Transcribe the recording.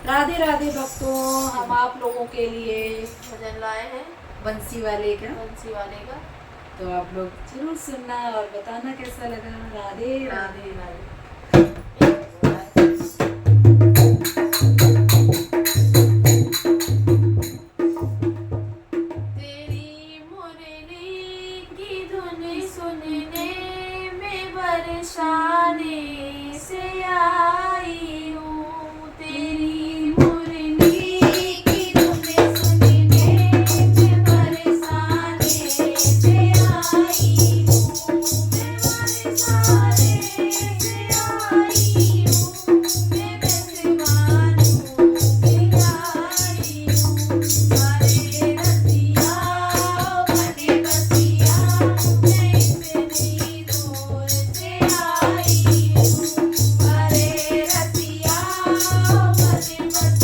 राधे राधे भक्तों, हम आप लोगों के लिए भजन लाए हैं बंसी वाले का। बंसी वाले का। तो आप लोग जरूर सुनना और बताना कैसा लगा। राधे राधे। राधे राधे। तेरी मुरली की धुन सुनने में बरसाने से आई हूँ। तेरी मुरली की धुन सुनने में बरसाने से आई हूँ। मैं बरसाने से आई हूँ। मैं बरसाने से आई हूँ। हरे रतिया बने बतिया मैं इतनी दूर से आई हूँ। हरे रतिया बने बतिया